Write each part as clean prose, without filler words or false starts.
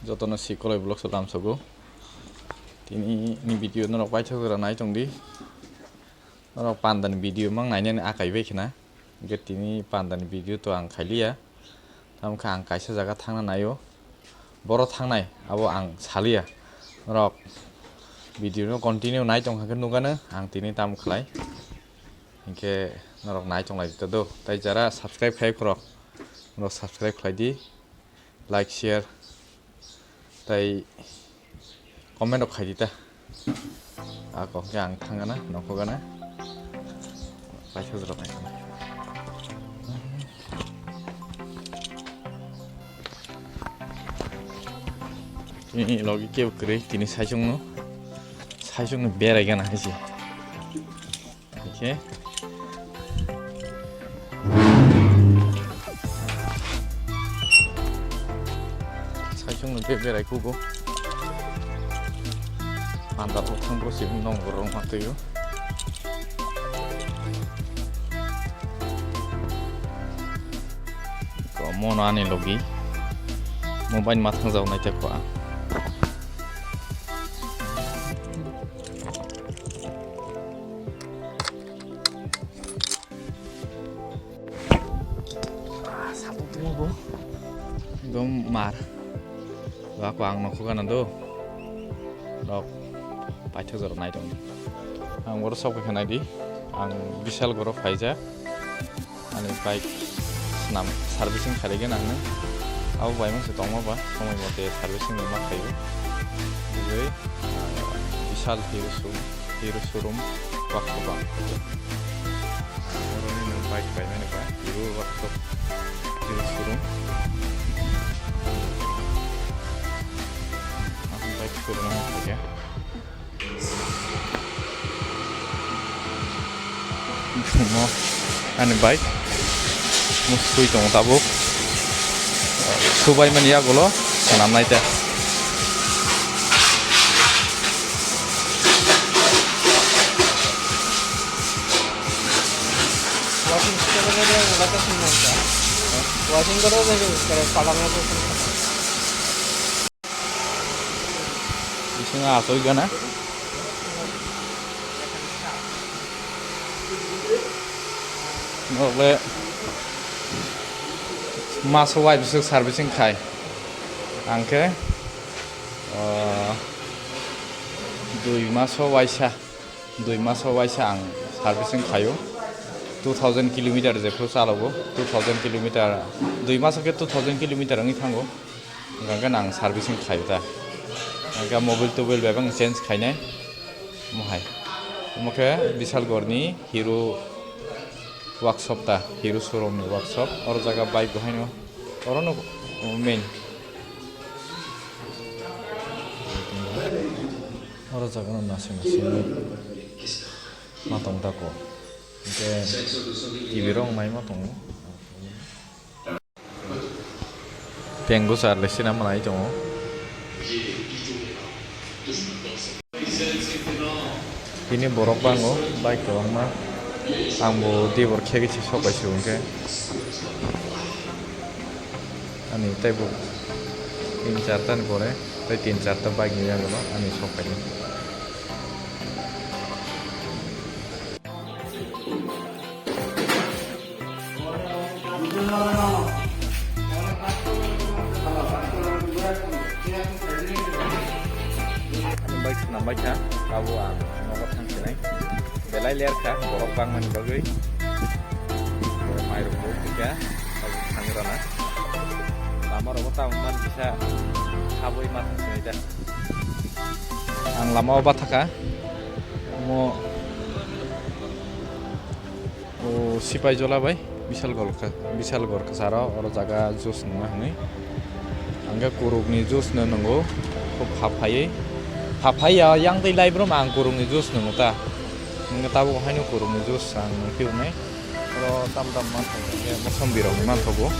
jotono sikolai blog so lamsago tini ni video norok paithakra nai tongdi norok pandan video mang nainani akaibai khina ge tini pandan video to ang khailia tamkha ang kaisa jaga thangna naio boro thangnai abo ang salia norok video no continue nai tongkha nugano ang tini tam khlai hingke norok nai tonglai to tai jara subscribe khai korok norok subscribe khlai di like share tai comment rok khai dita ako yang thangana nokogana paithak rok nai ini logi ke ukre tini saijungno berai gana haji oke saijungno berai kugo andar utang bro sih nongkrong waktu itu kok mau nani logi mobile matang jauh naik cek pak satu tuh bro dom mar aku ang nakukan ando dok paithak jor nai dong ang boro sok khana di ang bishal goro phaija ani bike nam servicing khaligen ang abo bai mase tongma ba somoi mote servicing ma khaibo joi bishal hero showroom workshop ba oroni no bike bai mane ba hero workshop hero showroom aku bike showroom aja mo ani bike mo sui tong tabuk subai man ya golo sanam naita washing karo kare palamna to isinga asoi gana nokle maso wai bisuk servicing khai angke 2 maso waisa ang servicing khayo 2000 km je pro chalago 2000 km 2 maso ke 2000 km angi thango ganga nang servicing khayo ta ganga mobile tobel bebang change khainai mohai moke bishal gorni hero workshop ta hero showroom ni workshop or jaga bike behaino orono main or jaga no nasi matong ta ko ke tv rong mai matong pengo sar lesina manai tongo ini borok bango bike doang mah angbo dibor khegi chi sokai sungke ani taibu 3-4 tan gore tai 3-4 ta bike ni yagalo ani sokai ani bike nambai kha abo ang nogot thangsinai belai lerkha borok bang mani bagui mairo bo tika sangrana lama robo ta man bisa haboi mat sinita ang lama oba thaka mo o sipai jola bai bisal gorka sara oro jaga jus numa hni angga kurugni jus no nango khub haphaya yang dei lai bro mang kurugni jus no ta nga tabo haino kurungni jus ang piumai ro tam man ya mosam birong man thogo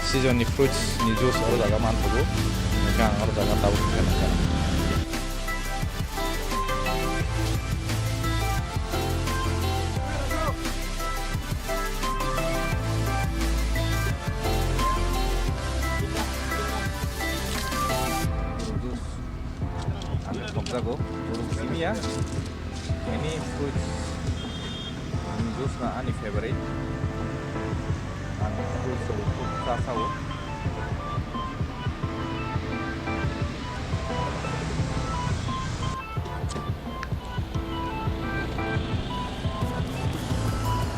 season ni fruits ni jus oro jaga man thogo nga oro jaga tabo kana jago burung simi ya any fruits juice na ani favorite ang fruits sa sawo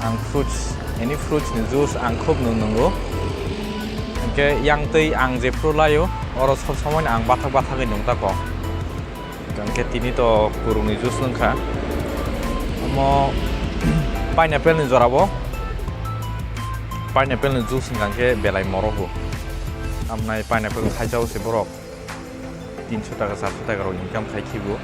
ang fruits any fruits ni juice ang khub nunggo ke yang tei ang je prulayo oro sob samoi ang bathak bathak nung ta ko ke tini to burung ni juice nungkha mo pineapple ni jorabo pineapple ni juice ngangke belai morohu amnai pineapple khaijao se borok 300 টাকা 400 টাকা ro income khaikibu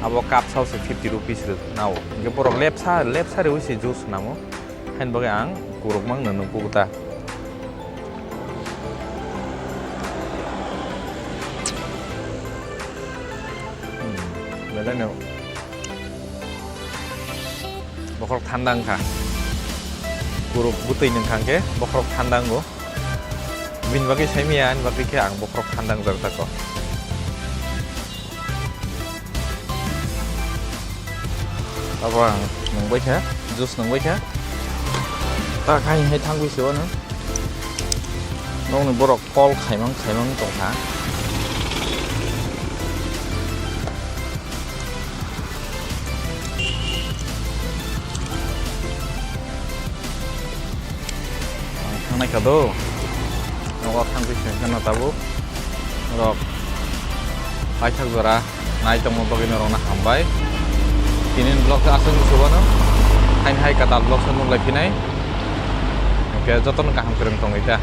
abo cup sauce 50 rupees nao ke borok lepsa re usi juice namo hain bagai ang kuruk mang nanu puguta Belano bokrok thandang kha kuruk butui nang khangke bokrok thandang go bin bagi saimian bagi ke ang bokrok thandang jarta ko apa nang bai kha juice nang bai kha ta khai hai thang bi sio na nong ni borok pol khaimang tong ha Nai kado, nong thang bi sio na tabu, rok hai thak jora nai tong mo bagin rong na hambai tinin blog asan subano hai kata blog san mong lai pinai ke joton kaham kereng tong ita